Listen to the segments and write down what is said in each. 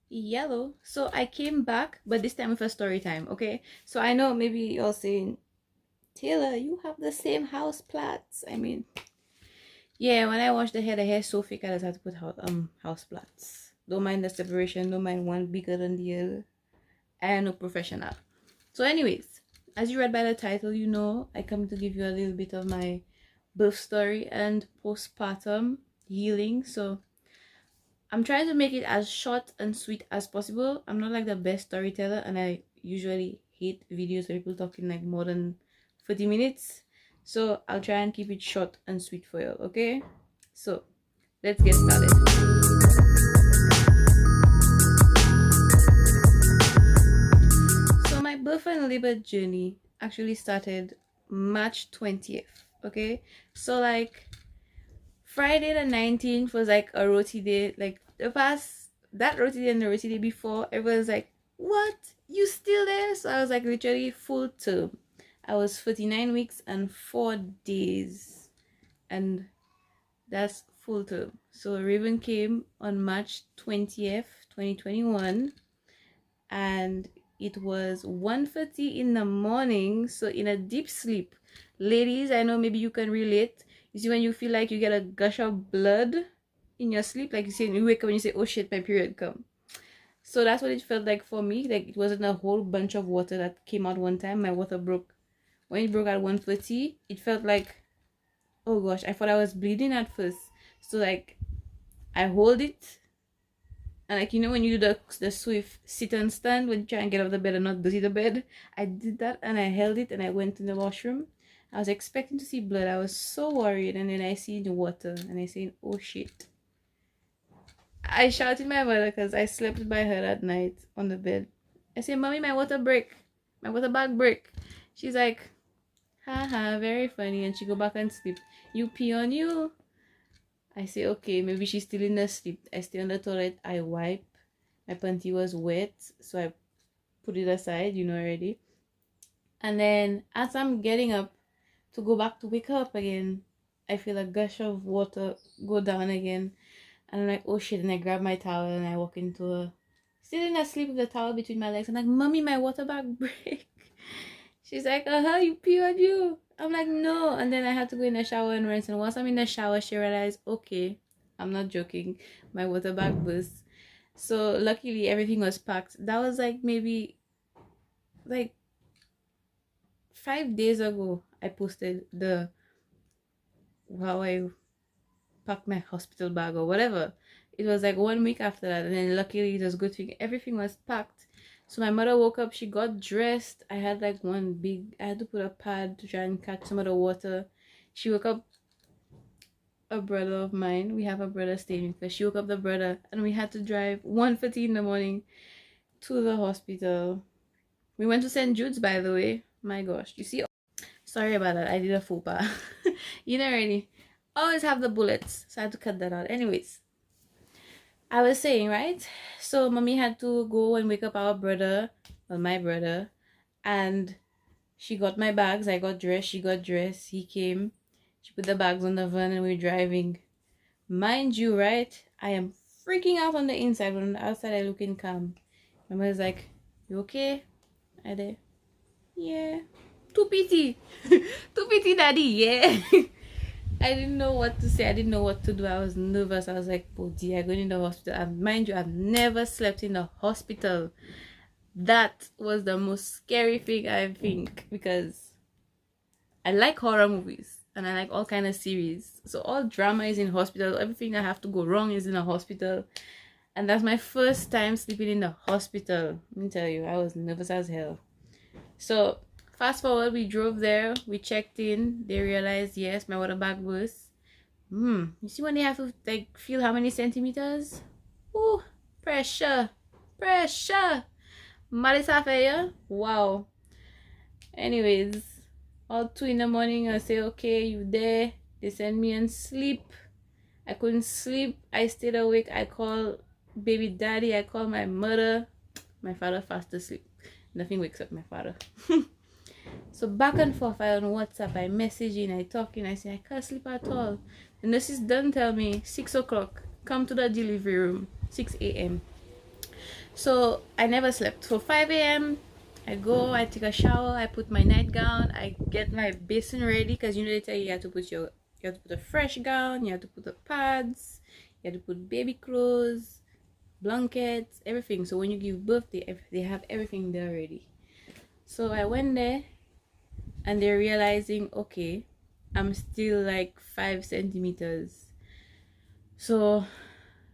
Yellow. So I came back, but this time with a story time. Okay, so I know maybe you're saying, Taylor, you have the same house plats. I mean, yeah, when I washed the hair so thick I just had to put house plats. Don't mind the separation, don't mind one bigger than the other. I am no professional. So anyways, as you read by the title, you know I come to give you a little bit of my birth story and postpartum healing. So I'm trying to make it as short and sweet as possible. I'm not like the best storyteller, and I usually hate videos where people talking like more than 40 minutes. So I'll try and keep it short and sweet for you, okay? So let's get started. So my birth and labor journey actually started March 20th, okay? So like Friday the 19th was like a roti day. Like that roti day and the roti day before, everyone's like, what? You still there? So I was like literally full term. I was 49 weeks and 4 days. And that's full term. So Raven came on March 20th, 2021. And it was 1:30 in the morning. So in a deep sleep. Ladies, I know maybe you can relate. You see when you feel like you get a gush of blood in your sleep, like you say, you wake up and you say, oh shit, my period come. So that's what it felt like for me. Like it wasn't a whole bunch of water that came out one time. My water broke. When it broke at 1:30, it felt like, oh gosh, I thought I was bleeding at first. So like I hold it, and like, you know, when you do the swift sit and stand when you try and get out of the bed and not dirty the bed, I did that and I held it and I went in the washroom. I was expecting to see blood. I was so worried, and then I see the water and I say, oh shit. I shouted my mother because I slept by her at night on the bed. I said, Mommy, my water break. My water bag break. She's like, haha, very funny. And she go back and sleep. You pee on you. I say, okay, maybe she's still in the sleep. I stay on the toilet. I wipe. My panty was wet, so I put it aside, you know already. And then as I'm getting up to go back to wake up again, I feel a gush of water go down again. And I'm like, oh shit. And I grab my towel and I walk into her, sitting asleep with the towel between my legs. I'm like, Mommy, my water bag break. She's like, you pee on you. I'm like, no. And then I had to go in the shower and rinse. And once I'm in the shower, she realized, okay, I'm not joking, my water bag burst. So luckily everything was packed. That was like maybe like 5 days ago. I posted the how I packed my hospital bag or whatever. It was like 1 week after that, and then luckily it was good thing everything was packed. So my mother woke up, she got dressed. I had like I had to put a pad to try and catch some of the water. She woke up a brother of mine. We have a brother staying with us. She woke up the brother, and we had to drive 1:30 in the morning to the hospital. We went to St. Jude's, by the way. My gosh, you see, sorry about that. I did a faux pas. You know already. Always have the bullets, so I had to cut that out. Anyways, I was saying, right? So mommy had to go and wake up our brother, well, my brother, and she got my bags. I got dressed, she got dressed, he came, she put the bags on the van, and we're driving. Mind you, right? I am freaking out on the inside, but on the outside I looking calm. My mother's like, you okay? I did. Yeah. Too pity. Too pity, daddy, yeah. I didn't know what to say. I didn't know what to do. I was nervous. I was like, oh dear, I'm going in the hospital. And mind you, I've never slept in the hospital. That was the most scary thing, I think, because I like horror movies and I like all kind of series. So all drama is in hospital. Everything that have to go wrong is in a hospital. And that's my first time sleeping in the hospital. Let me tell you, I was nervous as hell. So fast forward, we drove there, we checked in, they realized, yes, my water bag was, you see when they have to like feel how many centimeters? Ooh, pressure, Marisa, wow. Anyways, all 2 in the morning, I say, okay, you there? They send me and sleep. I couldn't sleep. I stayed awake. I call baby daddy. I call my mother. My father fast asleep. Nothing wakes up my father. So back and forth, I on WhatsApp, I messaging, I talking, I say I can't sleep at all. The nurses done tell me 6 o'clock, come to the delivery room, 6 a.m. So I never slept. So 5 a.m. I go, I take a shower, I put my nightgown, I get my basin ready, because you know they tell you have to put you have to put a fresh gown, you have to put the pads, you have to put baby clothes, blankets, everything. So when you give birth, they have everything there ready. So I went there, and they're realizing, okay, I'm still like 5 centimeters. So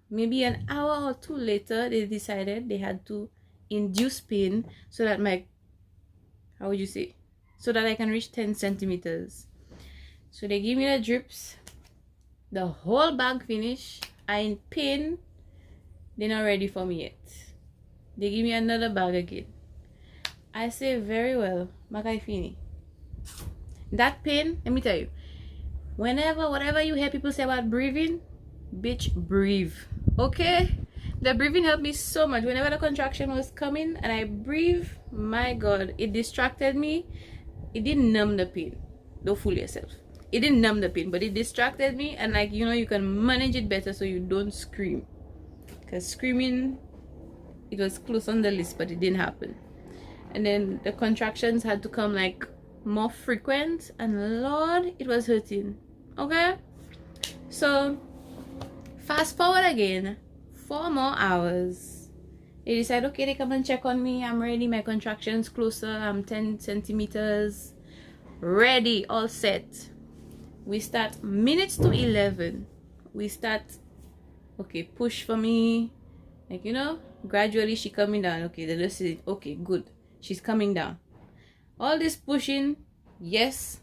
maybe an hour or two later, they decided they had to induce pain so that how would you say, so that I can reach 10 centimeters. So they give me the drips, the whole bag finish. I in pain. They're not ready for me yet. They give me another bag again. I say, very well, Makaifini. That pain, let me tell you, whatever you hear people say about breathing, bitch, breathe. Okay? The breathing helped me so much. Whenever the contraction was coming and I breathe, my God, it distracted me. It didn't numb the pain. Don't fool yourself. It didn't numb the pain, but it distracted me, and like, you know, you can manage it better so you don't scream. Because screaming, it was close on the list, but it didn't happen. And then the contractions had to come like more frequent, and Lord, it was hurting. Okay? So fast forward again, 4 more hours. They decide, okay, they come and check on me. I'm ready. My contractions closer. I'm 10 centimeters. Ready. All set. We start minutes to 11. We start, okay, push for me. Like, you know, gradually she coming down. Okay, the nurse is, okay, good. She's coming down. All this pushing, yes,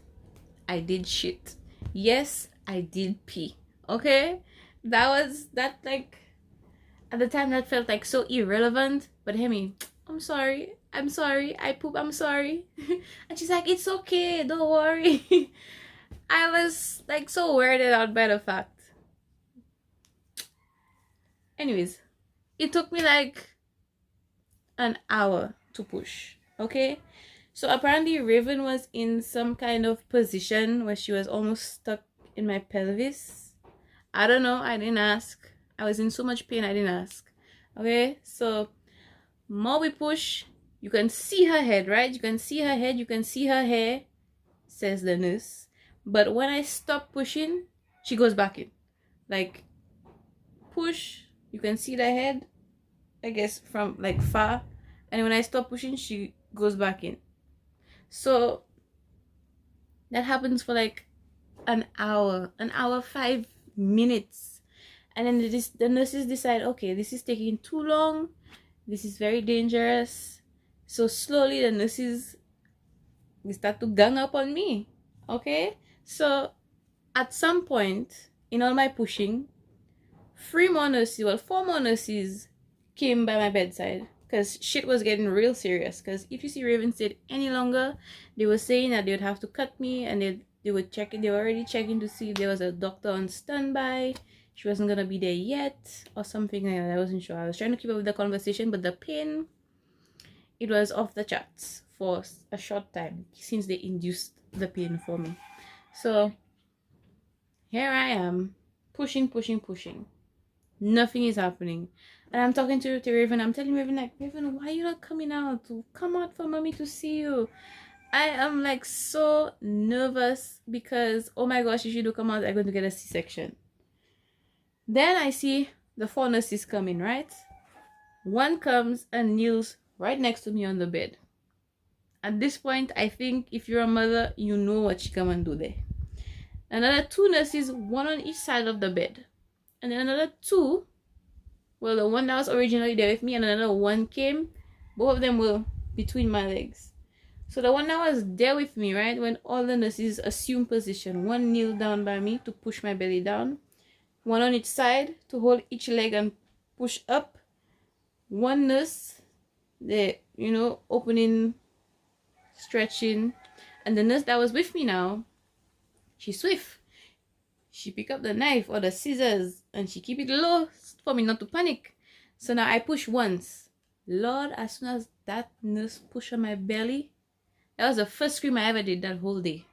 I did shit. Yes, I did pee. Okay? That like, at the time that felt like so irrelevant. But hear me, I'm sorry, I poop, I'm sorry. And she's like, it's okay, don't worry. I was like so weirded out by the fact. Anyways, it took me like an hour to push. Okay? So apparently Raven was in some kind of position where she was almost stuck in my pelvis. I don't know, I didn't ask. I was in so much pain, I didn't ask. Okay, so more we push, you can see her head, right? You can see her head, you can see her hair, says the nurse. But when I stop pushing, she goes back in. Like, push, you can see the head, I guess, from like far. And when I stop pushing, she goes back in. So that happens for like an hour, 5 minutes. And then the nurses decide, okay, this is taking too long. This is very dangerous. So slowly the nurses, they start to gang up on me. Okay? So at some point in all my pushing, 4 more nurses came by my bedside, because shit was getting real serious. Because if you see Raven stayed any longer, they were saying that they would have to cut me, and they would check it. They were already checking to see if there was a doctor on standby. She wasn't gonna be there yet, or something like that. I wasn't sure. I was trying to keep up with the conversation, but the pain, it was off the charts for a short time since they induced the pain for me. So here I am, pushing. Nothing is happening. And I'm talking to Raven. I'm telling Raven, like, Raven, why are you not coming out? Come out for mommy to see you. I am like so nervous because, oh my gosh, if you do come out, I'm going to get a C-section. Then I see the 4 nurses coming, right? One comes and kneels right next to me on the bed. At this point, I think if you're a mother, you know what she come and do there. Another 2 nurses, one on each side of the bed. And then another 2, well, the one that was originally there with me and another one came. Both of them were between my legs. So the one that was there with me, right, when all the nurses assume position, one kneeled down by me to push my belly down, one on each side to hold each leg and push up, one nurse, you know, opening, stretching, and the nurse that was with me now, she's swift. She pick up the knife or the scissors and she keep it low for me not to panic. So now I push once. Lord, as soon as that nurse pushed on my belly, that was the first scream I ever did that whole day.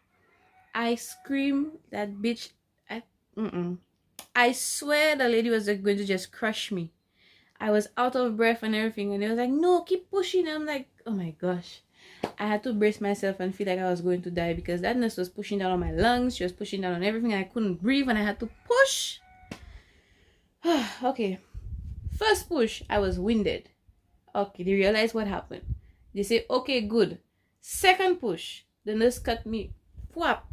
I screamed, that bitch. I swear the lady was going to just crush me. I was out of breath and everything, and they was like, no, keep pushing. I'm like, oh my gosh. I had to brace myself and feel like I was going to die because that nurse was pushing down on my lungs. She was pushing down on everything. I couldn't breathe and I had to push. Okay. First push, I was winded. Okay, they realized what happened. They say, okay, good. Second push, the nurse cut me. Whap!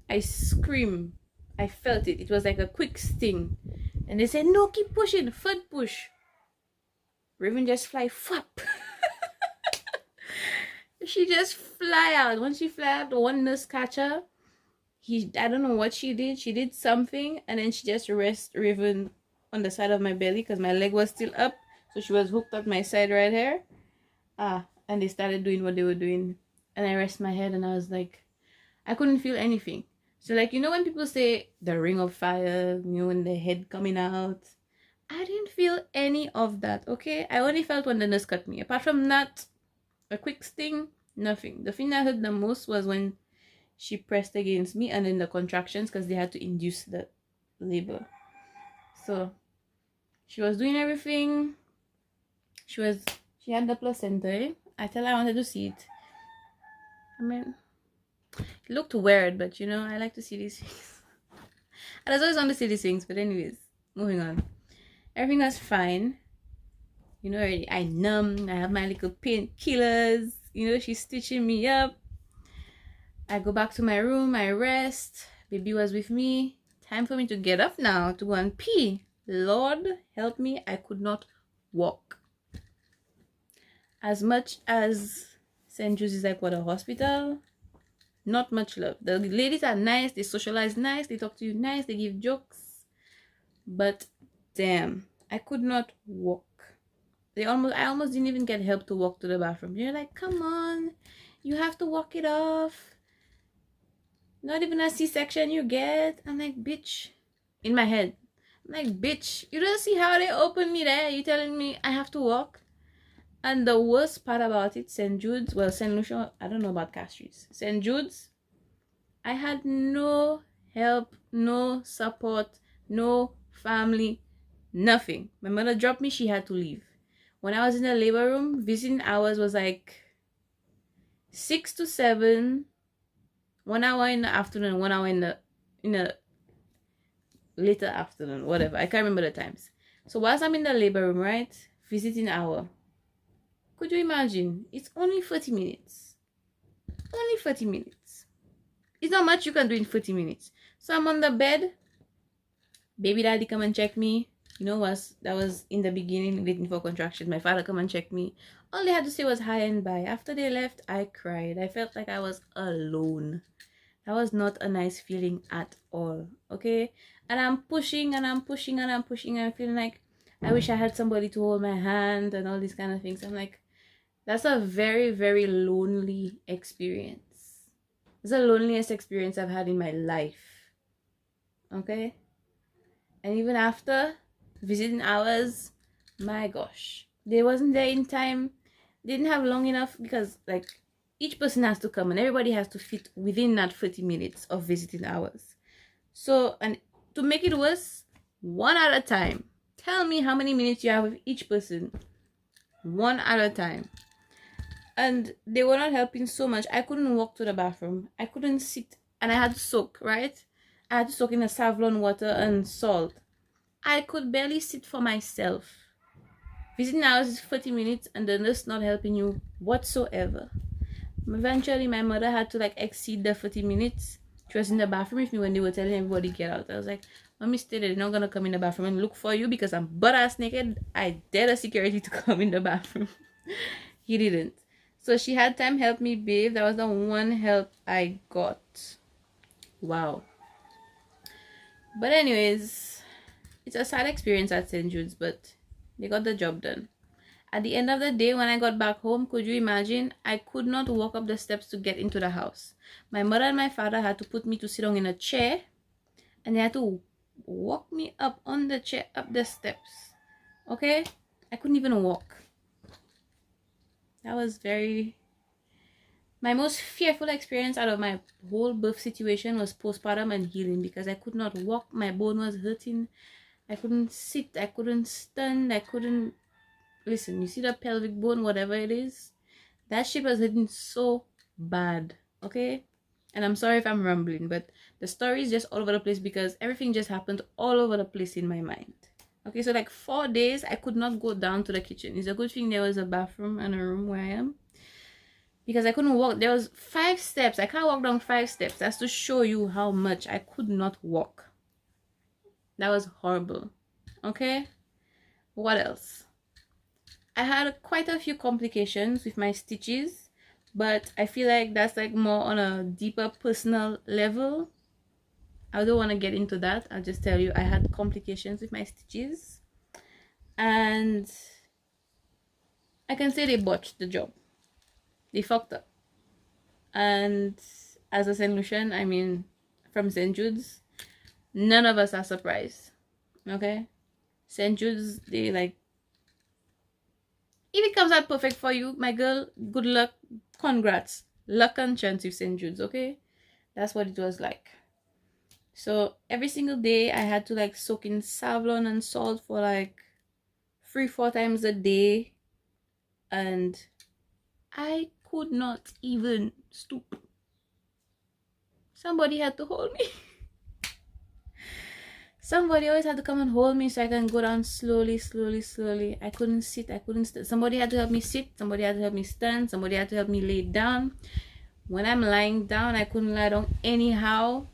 I screamed. I felt it. It was like a quick sting. And they said, no, keep pushing. Third push. Raven just fly. Whap! She just fly out. Once she fly out, the one nurse catch her. I don't know what she did. She did something. And then she just rest Raven on the side of my belly because my leg was still up. So she was hooked up my side right here. And they started doing what they were doing. And I rest my head and I was like, I couldn't feel anything. So like, you know when people say the ring of fire, you know, when the head coming out, I didn't feel any of that, okay? I only felt when the nurse cut me. Apart from that, a quick sting, nothing. The thing I heard the most was when she pressed against me and then the contractions because they had to induce the labor. So she was doing everything. She had the placenta, eh? I tell her I wanted to see it. I mean, it looked weird, but you know, I like to see these things. I was always want to see these things, but anyways, moving on. Everything was fine. You know, already I numb. I have my little painkillers. You know, she's stitching me up. I go back to my room. I rest. Baby was with me. Time for me to get up now to go and pee. Lord help me, I could not walk. As much as St. Jude's is like what, a hospital, not much love. The ladies are nice, they socialize nice, they talk to you nice, they give jokes, but damn, I could not walk. I almost didn't even get help to walk to the bathroom. They're like, come on, you have to walk it off. Not even a C-section you get. I'm like, bitch, in my head, I'm like, bitch, you don't see how they open me there? You telling me I have to walk? And the worst part about it, St. Jude's, well, St. Lucia, I don't know about Castries. St. Jude's, I had no help, no support, no family, nothing. My mother dropped me, she had to leave. When I was in the labor room, visiting hours was like 6 to 7, 1 hour in the afternoon, 1 hour in the later afternoon, whatever. I can't remember the times. So whilst I'm in the labor room, right, visiting hour, could you imagine? It's only 30 minutes. Only 30 minutes. It's not much you can do in 30 minutes. So I'm on the bed. Baby daddy come and check me. You know, that was in the beginning, waiting for contractions. My father come and check me. All they had to say was hi and bye. After they left, I cried. I felt like I was alone. That was not a nice feeling at all. Okay? And I'm pushing and I'm pushing and I'm pushing. I'm feeling like I wish I had somebody to hold my hand and all these kind of things. I'm like, that's a very, very lonely experience. It's the loneliest experience I've had in my life. Okay? And even after visiting hours, my gosh, they wasn't there in time. They didn't have long enough because like each person has to come and everybody has to fit within that 30 minutes of visiting hours. So, and to make it worse, one at a time. Tell me how many minutes you have with each person. One at a time. And they were not helping so much. I couldn't walk to the bathroom. I couldn't sit. And I had to soak, right? I had to soak in a Savlon water and salt. I could barely sit for myself. Visiting hours is 30 minutes and the nurse not helping you whatsoever. Eventually, my mother had to like exceed the 30 minutes. She was in the bathroom with me when they were telling everybody get out. I was like, Mommy stay there. They're not gonna come in the bathroom and look for you because I'm butt-ass naked. I dare the security to come in the bathroom. He didn't. So she had time help me bathe. That was the one help I got. Wow. But anyways, it's a sad experience at St. Jude's, but they got the job done. At the end of the day, when I got back home, could you imagine? I could not walk up the steps to get into the house. My mother and my father had to put me to sit down in a chair, and they had to walk me up on the chair, up the steps. Okay? I couldn't even walk. That was my most fearful experience out of my whole birth situation was postpartum and healing because I could not walk. My bone was hurting. I couldn't sit. I couldn't stand. I couldn't listen, you see the pelvic bone, whatever it is, that shit was hitting so bad, okay? And I'm sorry if I'm rambling, but the story is just all over the place because everything just happened all over the place in my mind. Okay, so like 4 days, I could not go down to the kitchen. It's a good thing there was a bathroom and a room where I am, because I couldn't walk. There was 5 steps. I can't walk down 5 steps. That's to show you how much I could not walk. That was horrible. Okay, what else? I had quite a few complications with my stitches, but I feel like that's like more on a deeper personal level. I don't want to get into that. I'll just tell you I had complications with my stitches, and I can say they botched the job. They fucked up. And as a St. Lucian, I mean from St. Jude's, none of us are surprised. Okay, St. Jude's, they like, if it comes out perfect for you, my girl, good luck, congrats, luck and chance with St. Jude's. Okay, that's what it was like. So every single day I had to like soak in Savlon and salt for like 3-4 times a day, and I could not even stoop. Somebody had to hold me. Somebody always had to come and hold me so I can go down slowly, slowly, slowly. I couldn't sit, I couldn't stand. Somebody had to help me sit, somebody had to help me stand, somebody had to help me lay down. When I'm lying down, I couldn't lie down anyhow.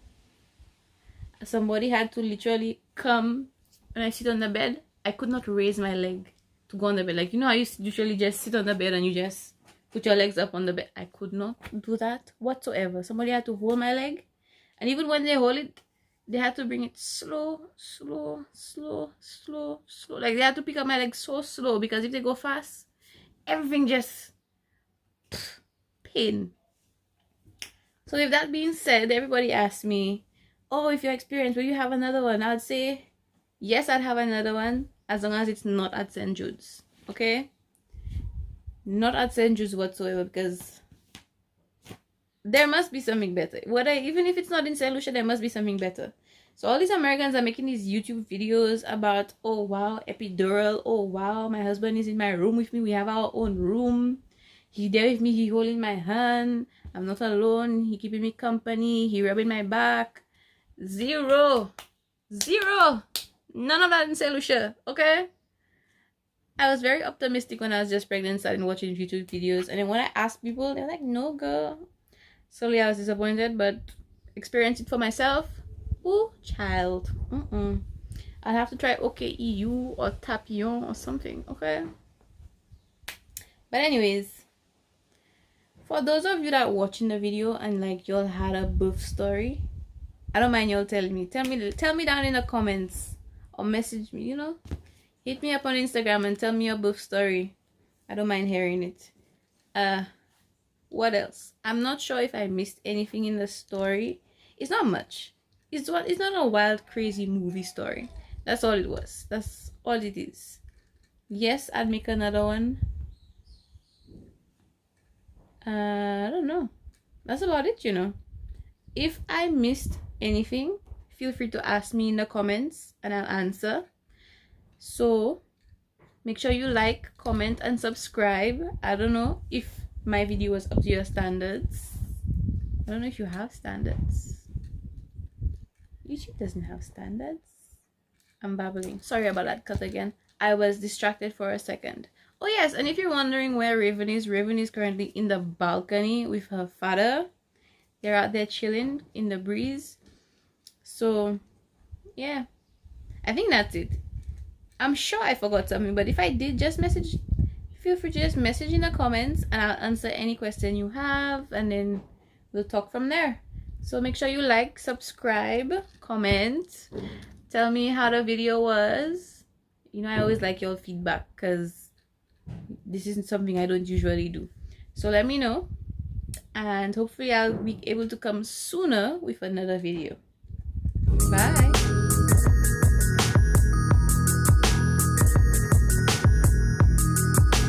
Somebody had to literally come when I sit on the bed. I could not raise my leg to go on the bed. Like, you know how you usually just sit on the bed and you just put your legs up on the bed? I could not do that whatsoever. Somebody had to hold my leg. And even when they hold it, they had to bring it slow, slow, slow, slow, slow. Like, they had to pick up my leg so slow, because if they go fast, everything just pain. So with that being said, everybody asked me, oh, if you're experienced, will you have another one? I'd say, yes, I'd have another one, as long as it's not at St. Jude's. Okay? Not at St. Jude's whatsoever, because there must be something better. Even if it's not in St. Lucia, there must be something better. So all these Americans are making these YouTube videos about, oh wow, epidural, oh wow, my husband is in my room with me, we have our own room, he there with me, he holding my hand, I'm not alone, he keeping me company, he rubbing my back. Zero, none of that in St. Lucia. Okay, I was very optimistic when I was just pregnant, starting watching YouTube videos, and then when I asked people, they're like, no girl. Slowly I was disappointed, but experience it for myself. Ooh, child. I'll have to try OKEU or Tapion or something. Okay, but anyways, for those of you that are watching the video and like y'all had a birth story, I don't mind y'all telling me. Tell me down in the comments or message me, you know. Hit me up on Instagram and tell me your birth story. I don't mind hearing it. What else? I'm not sure if I missed anything in the story. It's not much. It's not a wild, crazy movie story. That's all it was. That's all it is. Yes, I'd make another one. I don't know. That's about it, you know. If I missed anything, feel free to ask me in the comments and I'll answer. So make sure you like, comment, and subscribe. I don't know if my video was up to your standards. I don't know if you have standards. YouTube doesn't have standards. I'm babbling. Sorry about that cut again. I was distracted for a second. Oh yes, and if you're wondering where Raven is currently in the balcony with her father. They're out there chilling in the breeze. So yeah, I think that's it. I'm sure I forgot something, but if I did, just message. Feel free to just message in the comments and I'll answer any question you have, and then we'll talk from there. So make sure you like, subscribe, comment, tell me how the video was. You know, I always like your feedback because this isn't something I don't usually do. So let me know, and hopefully I'll be able to come sooner with another video. Bye.